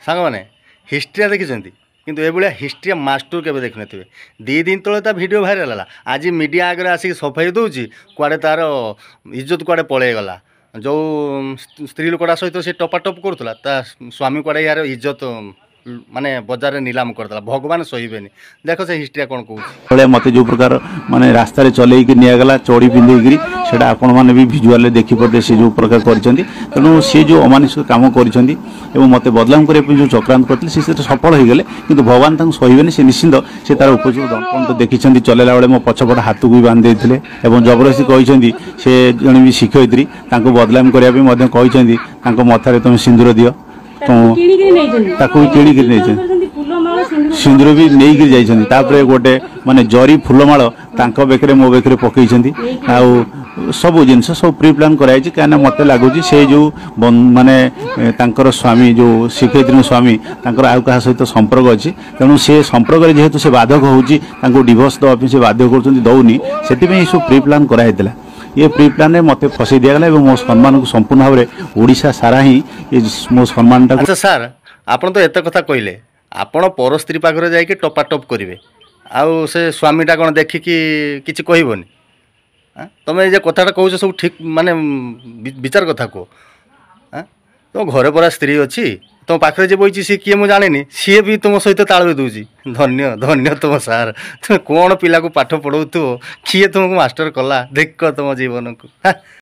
ସାଙ୍ଗମାନେ ହିଷ୍ଟ୍ରିଆ ଦେଖିଛନ୍ତି କିନ୍ତୁ ଏଭଳିଆ ହିଷ୍ଟ୍ରିଆ ମାଷ୍ଟର କେବେ ଦେଖିନଥିବେ। 2 ଦିନ ତଳେ ତା ଭିଡ଼ିଓ ଭାଇରାଲ ହେଲା, ଆଜି ମିଡ଼ିଆ ଆଗରେ ଆସିକି ସଫେଇ ଦେଉଛି କୁଆଡ଼େ ତାର ଇଜ୍ଜତ କୁଆଡ଼େ ପଳେଇଗଲା। ଯେଉଁ ସ୍ତ୍ରୀ ଲୋକଟା ସହିତ ସେ ଟପାଟପ୍ କରୁଥିଲା ତା ସ୍ୱାମୀ କୁଆଡ଼େ ୟାର ଇଜ୍ଜତ ମାନେ ବଜାରରେ ନିଲାମ କରିଦେଲା। ଭଗବାନ ସହିବେନି। ଦେଖ ସେ ହିଷ୍ଟ୍ରିଆ କ'ଣ କହୁଛି। ମତେ ଯେଉଁ ପ୍ରକାର ମାନେ ରାସ୍ତାରେ ଚଲେଇକି ନିଆଗଲା ଚଢ଼ି ପିନ୍ଧେଇକିରି ସେଇଟା ଆପଣମାନେ ବି ଭିଜୁଆଲରେ ଦେଖିପାରୁଥିବେ ସେ ଯେଉଁ ପ୍ରକାର କରିଛନ୍ତି। ତେଣୁ ସେ ଯେଉଁ ଅମାନୁଷିକ କାମ କରିଛନ୍ତି ଏବଂ ମୋତେ ବଦନାମ କରିବା ପାଇଁ ଯେଉଁ ଚକ୍ରାନ୍ତ କରିଥିଲେ ସେ ସେଥିରେ ସଫଳ ହୋଇଗଲେ, କିନ୍ତୁ ଭଗବାନ ତାଙ୍କୁ ସହିବେନି। ସେ ନିଶ୍ଚିନ୍ତ ସେ ତାର ଉପଯୁକ୍ତ ଦଣ୍ଡ ତ ଦେଖିଛନ୍ତି। ଚଲେଇଲା ବେଳେ ମୋ ପଛପଟ ହାତକୁ ବି ବାନ୍ଧି ଦେଇଥିଲେ ଏବଂ ଜବରଦସ୍ତି କହିଛନ୍ତି ସେ ଜଣେ ବି ଶିକ୍ଷୟିତ୍ରୀ ତାଙ୍କୁ ବଦନାମ କରିବା ପାଇଁ ମଧ୍ୟ କହିଛନ୍ତି ତାଙ୍କ ମଥାରେ ତୁମେ ସିନ୍ଦୁର ଦିଅ। ତାକୁ ବି କିଣିକିରି ନେଇଛନ୍ତି, ସିନ୍ଦୁର ବି ନେଇକିରି ଯାଇଛନ୍ତି। ତାପରେ ଗୋଟେ ମାନେ ଜରି ଫୁଲମାଳ ତାଙ୍କ ବେକରେ ମୋ ବେକରେ ପକେଇଛନ୍ତି। ଆଉ ସବୁ ଜିନିଷ ସବୁ ପ୍ରି ପ୍ଲାନ୍ କରାଯାଇଛି। କାହିଁକିନା ମୋତେ ଲାଗୁଛି ସେ ଯେଉଁ ମାନେ ତାଙ୍କର ସ୍ୱାମୀ ଯେଉଁ ଶିକ୍ଷୟିତ୍ରୀଙ୍କ ସ୍ୱାମୀ ତାଙ୍କର ଆଉ କାହା ସହିତ ସମ୍ପର୍କ ଅଛି। ତେଣୁ ସେ ସମ୍ପର୍କରେ ଯେହେତୁ ସେ ବାଧକ ହେଉଛି ତାଙ୍କୁ ଡିଭୋର୍ସ ଦେବା ପାଇଁ ସେ ବାଧ୍ୟ କରୁଛନ୍ତି, ଦେଉନି। ସେଥିପାଇଁ ଏସବୁ ପ୍ରି ପ୍ଲାନ୍ କରାହେଇଥିଲା। ये प्री प्लान मत फसई दिगला मो सम्मान को संपूर्ण भाव में ओडिशा सारा ही मो सम्मान। अच्छा सार आपन तो एत कथा कहले आपण पर स्त्री पाखरे जाइए टपाटप करेंगे आउ से स्वामीटा कौन देखिकी किसी कहबनी तुम ये कथाटा कह सब ठीक माने विचार कथा कह तुम घरे परा स्त्री अच्छी तुम पाखे जे बही सी किए मुझे जानी सी भी तुम सहित ताल दूसरी धन्य धन्य तुम सार तुम कौन पिला को पाठ पढ़ाऊ किए तुमको मास्टर कला देख तुम जीवन को।